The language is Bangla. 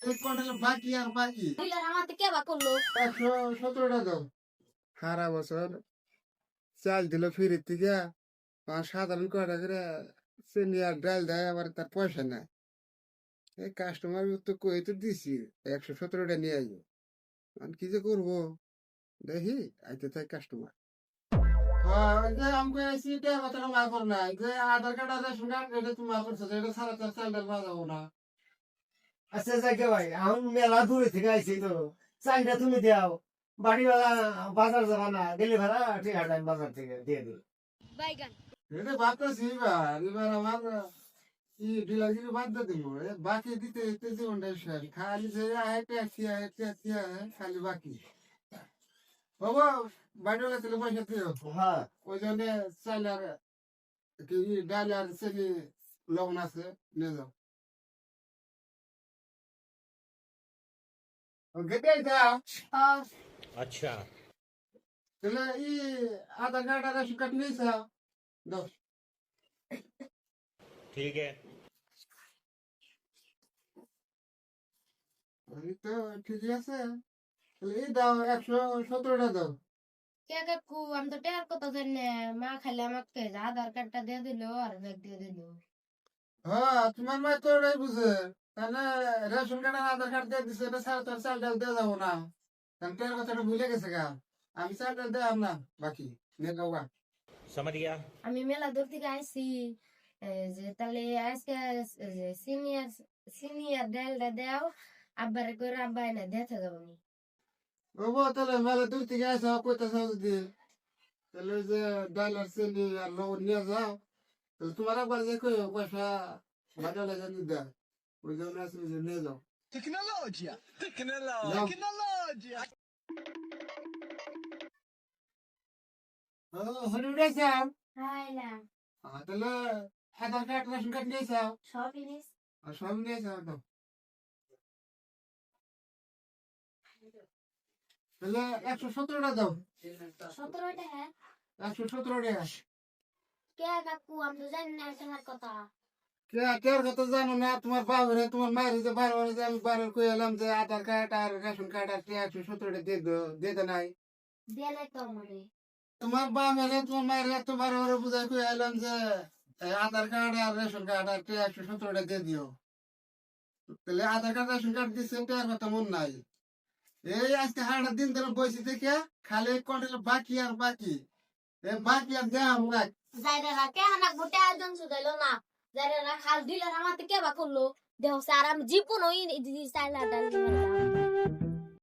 এক কোয়ার্টার বাকি আর বাকি ডিলার আমাকে কে বা করলো? 117টা দাও। সারা বছর চাল দিল ফিরির থেকে সাধারণ কয়টা করে চিনি আর ডাল দেয়, আবার তার পয়সা নাই। এই কাস্টমার তো কই তো দিছি 117টা নিয়ে আইব। আমি কি যে করবো দেখি আইতে থাক কাস্টমার। হ্যাঁ, ওই যে আমাকে সিটে কথা মা কর না, যে আধার কার্ড আর রেশন কার্ড এটা তুমি মা করছো, এটা ছাড়া তার চালটা বাজাবো না। আচ্ছা যাকে ভাই আমি মেলা দূরে থেকে আইছি তো চাইটা তুমি দাও বাড়িওয়ালা বাজার যাবা না গেলে ভাড়া ঠিক আছে আমি বাজার থেকে দিয়ে দিই। বাইগান। এটা ভাবতেছি এবার আমার ডিলারগিরি বাদ দিয়ে দিব। বাকি দিতে দিতে জীবনটা শেষ, খালি যে ট্যাক্সি খালি বাকি। বাবা বাড়িওয়ালা ছেলে পয়সা দিও, হ্যাঁ ওই জন্য চাল আর কি ডাল আর চিনি লবণ আছে নিয়ে যাও। গেটে যাও। अच्छा। তাহলে আধার কার্ড আর রেশন কার্ড নিয়ে যাও দাও। ठीक है। এই তো ঠিকই আছে। তাহলে এই দাও 117টা দাও। কে কাকু আমি তো টের কথা জানি না। মা খালি আমাকে আধার কার্ডটা দিয়ে দিল আর ব্যাগ দিয়ে দিল। হ্যাঁ, তোমার মা তো ওটাই বুঝে। তাহলে রেশন কার্ড আর আধার কার্ড দিয়ে দিছে, এটা ছাড়া তোর চাল ডাল দিয়ে যাবো না। কারণ তোর কথাটা ভুলে গেছে গা। আমি চাল ডাল দেওয়াম না বাকি নিয়ে যাও গা। समझ गया। আমি মেলা দূর থেকে আইছি। যে তাহলে আজকে সিনিয়র সিনিয়র ডালটা দাও, আব্বারে করে আব্বা এনে দেখে যাবো আমি। ওবো তাহলে মেলা দূর থেকে আসা কইতেছ যদি, তাহলে ওই যে ডাল আর চিনি আর লবণ নিয়ে যাও। তাহলে তোমার একবার যে কই পয়সা বাজালে জানি দেয়, ওই জন্য আছে যে নিয়ে যাও। Tecnologia! যাও। Tecnologia! ও হরে উঠেছাও। হাই না তাহলে আধার কার্ড রেশন কার্ড নিয়ে যাও সব জিনিস আর সব নিয়ে যাও তো। তাহলে 117টা দাও। 17 টাকা। 117 টাকা। কে কাকু আমি তো জানি না তোমার কথা। কে কথা জানো না? তোমার বাবুরে তোমার মায়ের যে বার যে আমি বার কই এলাম যে আধার কার্ড আর রেশন কার্ড আর 117টা দিয়ে নাই। দিয়ে নাই তো আমারে। তোমার বাবারে তোমার মায়ের এত বার বুঝাই কই এলাম যে আধার কার্ড আর রেশন কার্ড আর 117টা দিয়ে দিও। তাহলে আধার কার্ড রেশন কার্ড দিচ্ছে তার কথা মন নাই। এই আজকে হাড়া দিন ধরে বসে থেকে খালি কন্ট্রোল বাকি আর বাকি, বাকি আর দেওয়া আমরা। যাইরা কে হানা গোটে আয়োজন সুদাইলো না। যাইরা খাল দিলার আমাতে কে বা করলো। দেহ স্যার আমি জীবন ওই চাইলা ডাল